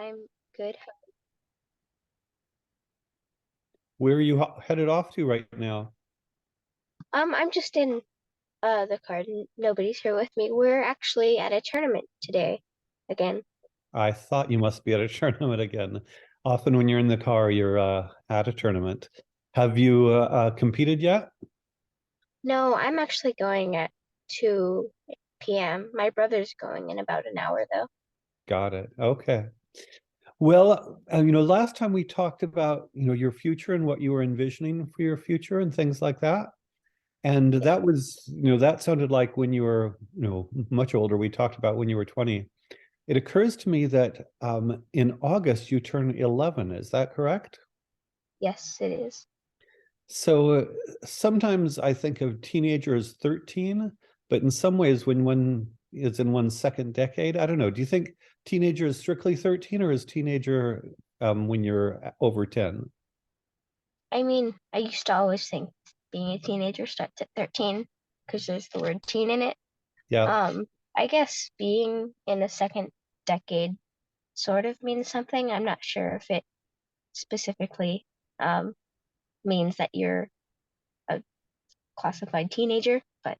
I'm good. Where are you headed off to right now? I'm just in the car. Nobody's here with me. We're actually at a tournament today again. I thought you must be at a tournament again. Often when you're in the car, you're at a tournament. Have you competed yet? No, I'm actually going at 2 p.m. My brother's going in about an hour though. Got it. Okay. Well, last time we talked about, your future and what you were envisioning for your future and things like that. And that was, that sounded like when you were, much older. We talked about when you were 20. It occurs to me that in August you turn 11. Is that correct? Yes, it is. So sometimes I think of teenager as 13, but in some ways, when one is in one's second decade, I don't know. Do you think teenager is strictly 13 or is teenager when you're over 10? I mean, I used to always think being a teenager starts at 13 because there's the word teen in it. Yeah. Um, I guess being in a second decade sort of means something. I'm not sure if it specifically um means that you're a classified teenager, but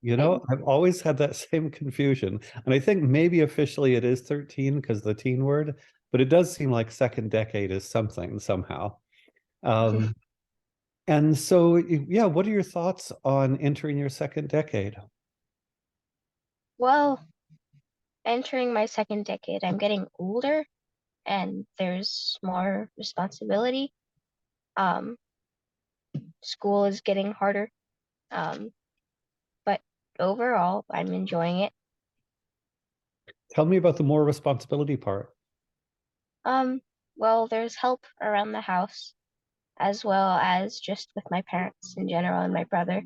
I, I've always had that same confusion. And I think maybe officially it is 13 because the teen word, but it does seem like second decade is something somehow. Um, and so, yeah, what are your thoughts on entering your second decade? well, entering my second decade, I'm getting older and there's more responsibility. Um, School is getting harder. Um, but overall, I'm enjoying it. Tell me about the more responsibility part. Um, well, there's help around the house as well as just with my parents in general and my brother.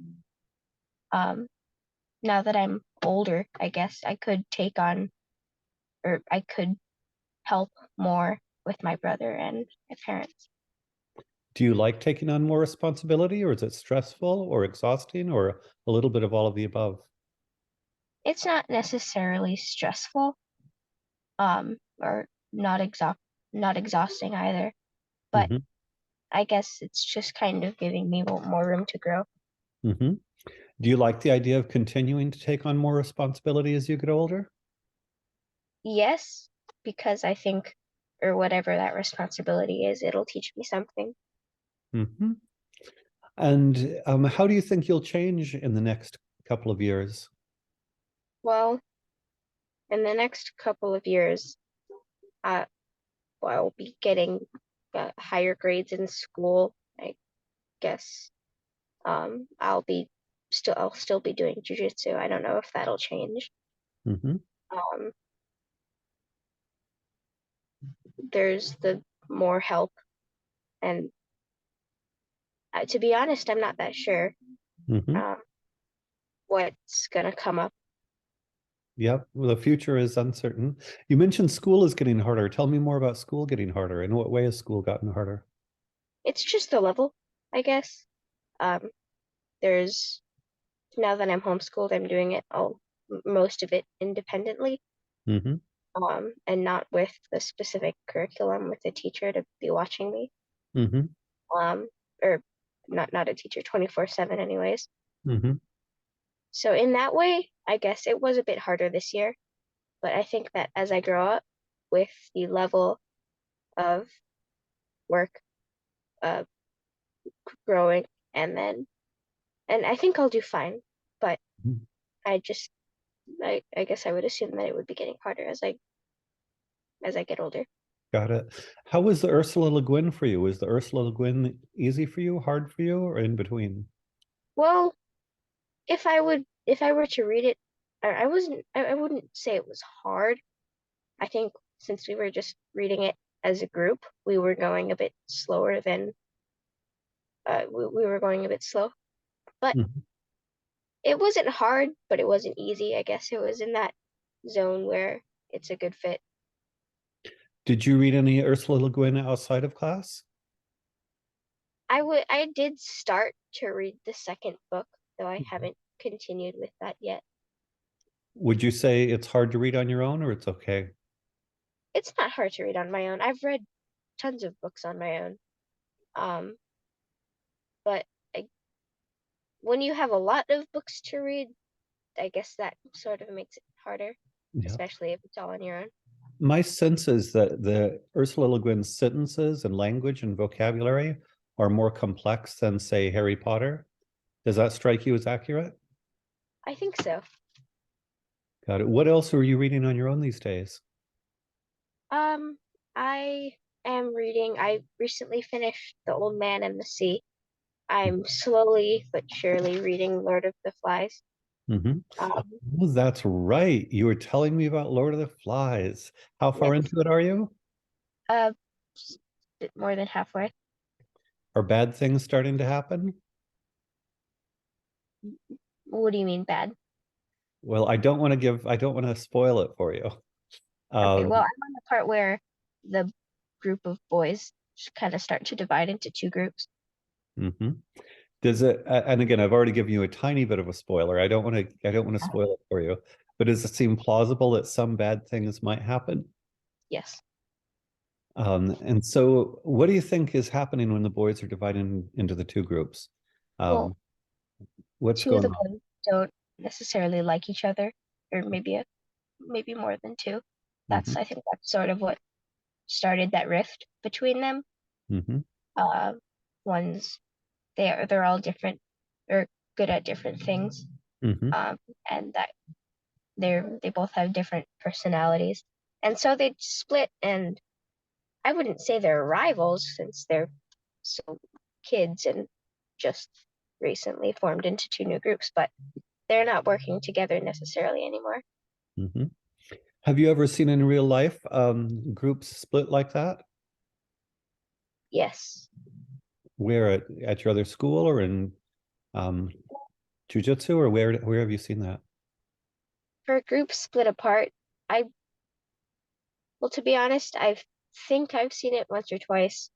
Um, Now that I'm older, I guess I could take on or I could help more with my brother and my parents. Do you like taking on more responsibility, or is it stressful or exhausting, or a little bit of all of the above? It's not necessarily stressful, or not exhausting either, but Hmm. I guess it's just kind of giving me more room to grow. Hmm. Do you like the idea of continuing to take on more responsibility as you get older? Yes, because I think, or whatever that responsibility is, it'll teach me something. Hmm. And how do you think you'll change in the next couple of years? Well, in the next couple of years, uh, I'll be getting higher grades in school. I guess I'll still be doing jujitsu. I don't know if that'll change. Hmm. Um, there's the more help, and to be honest, I'm not that sure Hmm. um, what's gonna come up. Yep. Well, the future is uncertain. You mentioned school is getting harder. Tell me more about school getting harder. In what way has school gotten harder? It's just the level, I guess. Um, there's Now that I'm homeschooled, I'm doing it all most of it independently, Hmm. and not with the specific curriculum with a teacher to be watching me. Hmm. Um, or not a teacher 24/7 anyways. Hmm. So in that way, I guess it was a bit harder this year, but I think that as I grow up with the level of work uh growing and I think I'll do fine, but I just I guess I would assume that it would be getting harder as I get older. Got it. How was the Ursula Le Guin for you? Was the Ursula Le Guin easy for you, hard for you, or in between? Well, if I were to read it, I wouldn't say it was hard. I think since we were just reading it as a group, we were going a bit slower than we were going a bit slow. But Mhm. it wasn't hard, but it wasn't easy. I guess it was in that zone where it's a good fit. Did you read any Ursula Le Guin outside of class? I did start to read the second book, though I haven't continued with that yet. Would you say it's hard to read on your own, or it's okay? it's not hard to read on my own. I've read tons of books on my own. Um, but I, when you have a lot of books to read, I guess that sort of makes it harder, Yeah. especially if it's all on your own. My sense is that the Ursula Le Guin sentences and language and vocabulary are more complex than, say, Harry Potter. Does that strike you as accurate? I think so. Got it. What else are you reading on your own these days? Um, I am reading, I recently finished The Old Man and the Sea. I'm slowly but surely reading Lord of the Flies. Mm-hmm. Um, Oh, that's right. You were telling me about Lord of the Flies. How far yes, into it are you? uh, bit more than halfway. Are bad things starting to happen? What do you mean bad? Well, I don't want to spoil it for you. Okay, Um, well, I'm on the part where the group of boys kind of start to divide into two groups. mhm. Does it, and again, I've already given you a tiny bit of a spoiler. I don't want to spoil it for you, but does it seem plausible that some bad things might happen? Yes. And so what do you think is happening when the boys are divided into the two groups? Well, Um, what's two of going the on? boys don't necessarily like each other, or maybe more than two. Hmm. I think that's sort of what started that rift between them. Hmm. Uh, one's they're all different or good at different things, Hmm. um, and that they both have different personalities, and so they split. And I wouldn't say they're rivals since they're so kids and just recently formed into two new groups, but they're not working together necessarily anymore. Hmm. Have you ever seen in real life groups split like that? Yes. Where at your other school or in um, jujitsu, or where have you seen that? For groups split apart, I, well, to be honest, I think I've seen it once or twice,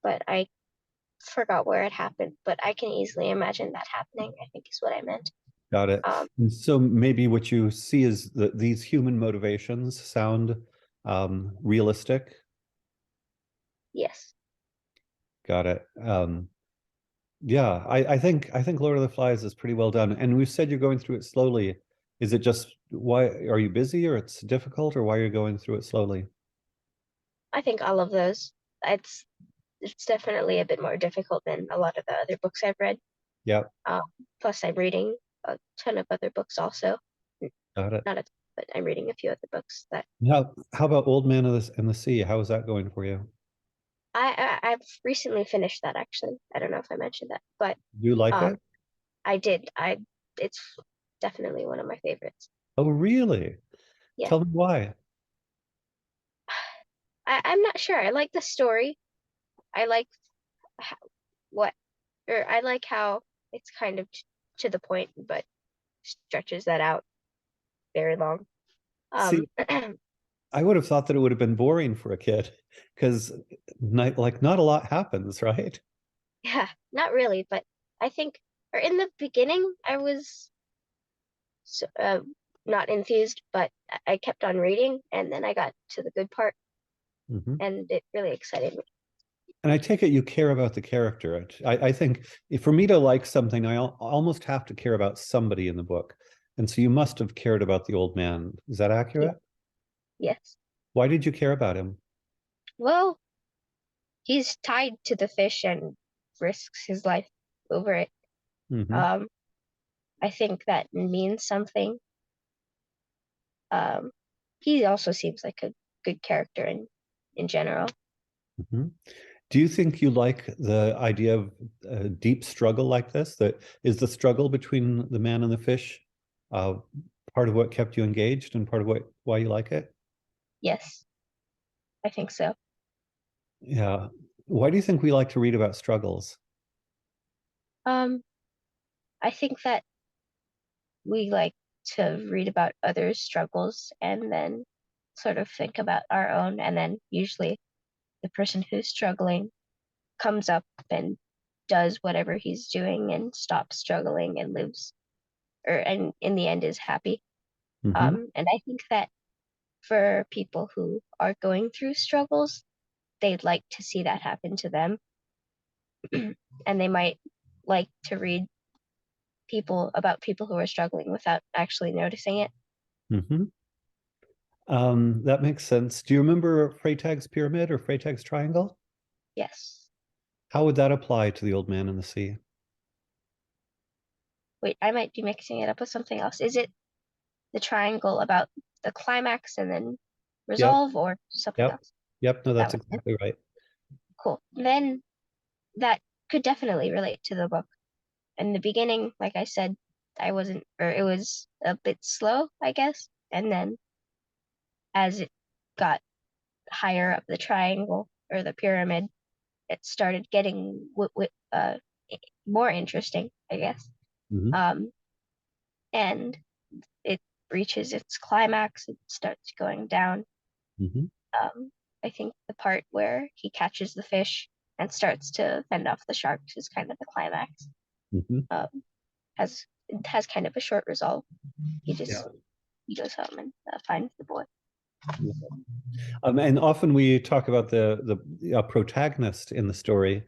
but I forgot where it happened. But I can easily imagine that happening, I think is what I meant. Got it. Um, And so maybe what you see is that these human motivations sound realistic. yes. Got it. Yeah, I think Lord of the Flies is pretty well done. And we said you're going through it slowly. Is it just why are you busy or it's difficult or why are you going through it slowly? I think all of those. It's it's definitely a bit more difficult than a lot of the other books I've read. Yeah, Um, Plus, I'm reading a ton of other books also. got it. Not a ton, but I'm reading a few other books that How about Old Man of in the Sea? How is that going for you? I've recently finished that actually. I don't know if I mentioned that, but Do you like um, it? I did. It's definitely one of my favorites. Oh, really? Yeah. Tell me why. I'm not sure. I like the story. I like how, what, or I like how it's kind of to the point, but stretches that out very long. Um, See, I would have thought that it would have been boring for a kid because not a lot happens, right? yeah, not really, but I think, or in the beginning, I was so, not enthused, but I kept on reading, and then I got to the good part, Hmm. and it really excited me. And I take it you care about the character. I think for me to like something, almost have to care about somebody in the book. And so you must have cared about the old man. Is that Yeah, accurate? yes. Why did you care about him? Well, he's tied to the fish and risks his life over it. Hmm. Um, I think that means something. Um, he also seems like a good character in general. Hmm. Do you think you like the idea of a deep struggle like this? That is the struggle between the man and the fish, uh, part of what kept you engaged and part of what why you like it? Yes, I think so. Yeah. Why do you think we like to read about struggles? Um, I think that we like to read about others' struggles and then sort of think about our own, and then usually the person who's struggling comes up and does whatever he's doing and stops struggling and lives, or and in the end is happy. Hmm. And I think that for people who are going through struggles, they'd like to see that happen to them. And they might like to read people who are struggling without actually noticing it. Hmm. That makes sense. Do you remember Freytag's pyramid or Freytag's triangle? Yes. How would that apply to the old man in the sea? Wait, I might be mixing it up with something else. Is it the triangle about the climax and then Yep, resolve or something yep, else? yep. No, That that's one. exactly right. Cool. Then that could definitely relate to the book. In the beginning, like I said, I wasn't, or it was a bit slow, I guess. And then as it got higher up the triangle or the pyramid, it started getting more interesting, I guess. Hmm. Um, and it reaches its climax, it starts going down. Hmm. Um, I think the part where he catches the fish and starts to fend off the sharks is kind of the climax. Hmm. Um, it has kind of a short resolve. He Yeah. just he goes home and finds the boy. And often we talk about the protagonist in the story.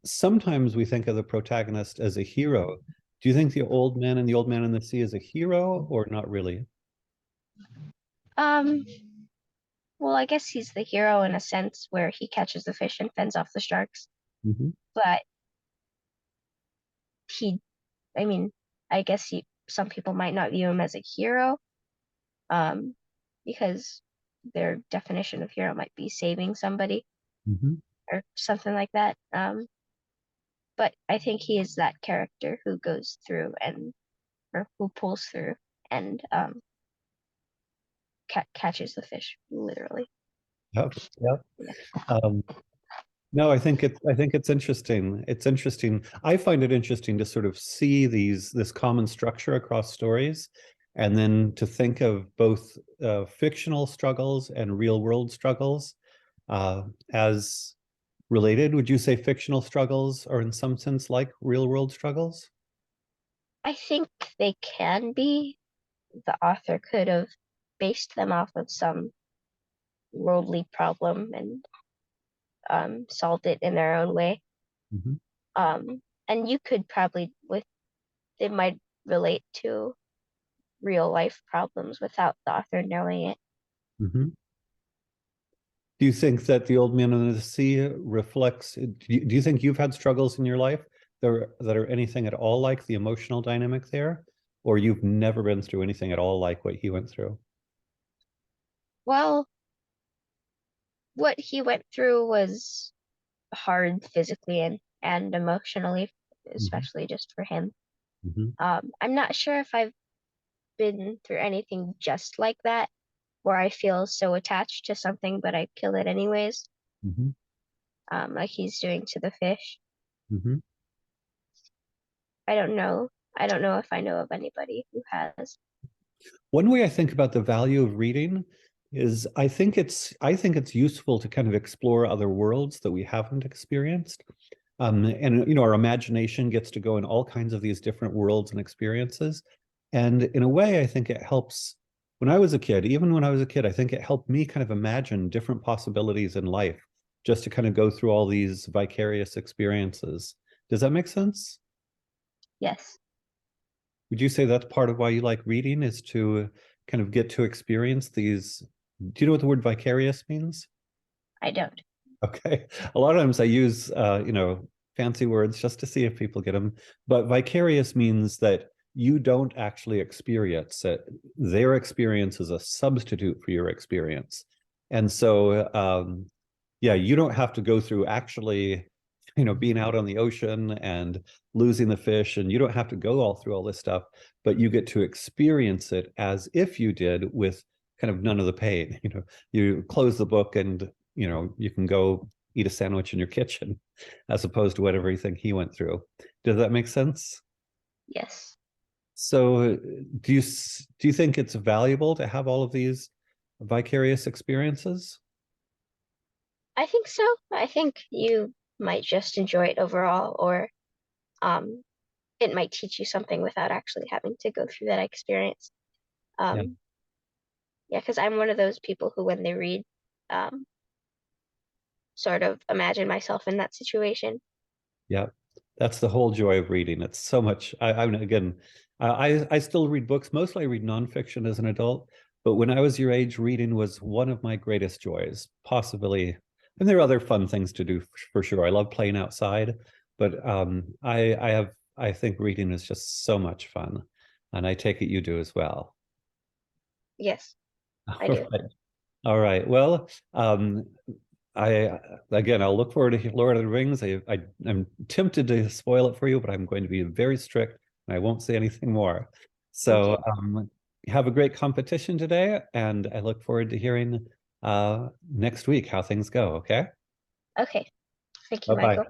Sometimes we think of the protagonist as a hero. Do you think the old man and the old man in the sea is a hero or not really? Um, well, I guess he's the hero in a sense where he catches the fish and fends off the sharks. Hmm. But he, I mean, I guess some people might not view him as a hero, um, because their definition of hero might be saving somebody Hmm. or something like that. But I think he is that character who goes through and or who pulls through and catches the fish literally. Yep. Yep. Yeah. Um, no, I think it's interesting. It's interesting. I find it interesting to sort of see this common structure across stories, and then to think of both fictional struggles and real world struggles as related. Would you say fictional struggles are in some sense like real world struggles? I think they can be. The author could have based them off of some worldly problem and solved it in their own way. Hmm. And you could probably with it might relate to real life problems without the author knowing it. Hmm. Do you think that the old man in the sea reflects? Do you think you've had struggles in your life that are anything at all like the emotional dynamic there, or you've never been through anything at all like what he went through? Well, what he went through was hard physically and emotionally, Hmm. especially just for him. Hmm. I'm not sure if I've been through anything just like that, where I feel so attached to something, but I kill it anyways, Hmm. like he's doing to the fish. Hmm. I don't know. I don't know if I know of anybody who has. One way I think about the value of reading is I think it's useful to kind of explore other worlds that we haven't experienced. And our imagination gets to go in all kinds of these different worlds and experiences. And in a way, I think it helps when I was a kid, even when I was a kid, I think it helped me kind of imagine different possibilities in life just to kind of go through all these vicarious experiences. Does that make sense? Yes, Would you say that's part of why you like reading is to kind of get to experience these? Do you know what the word vicarious means? I don't. Okay. A lot of times I use, fancy words just to see if people get them. But vicarious means that you don't actually experience it. Their experience is a substitute for your experience. And so, yeah, you don't have to go through actually, being out on the ocean and losing the fish, and you don't have to go all through all this stuff, but you get to experience it as if you did with kind of none of the pain. You close the book and you can go eat a sandwich in your kitchen as opposed to whatever everything he went through. Does that make sense? Yes, So do you think it's valuable to have all of these vicarious experiences? I think so. I think you might just enjoy it overall, or um, it might teach you something without actually having to go through that experience. Yeah. Um, Yeah, because I'm one of those people who, when they read, um, sort of imagine myself in that situation. Yeah, that's the whole joy of reading. It's so much. I'm again, I still read books. Mostly, I read nonfiction as an adult. But when I was your age, reading was one of my greatest joys. Possibly, and there are other fun things to do for sure. I love playing outside, but I think reading is just so much fun, and I take it you do as well. Yes, I All do. right. All right. Well, I again, I'll look forward to Lord of the Rings. I'm tempted to spoil it for you, but I'm going to be very strict and I won't say anything more. So Okay. have a great competition today, and I look forward to hearing next week how things go. Okay. Okay. Thank you, Bye-bye. Michael.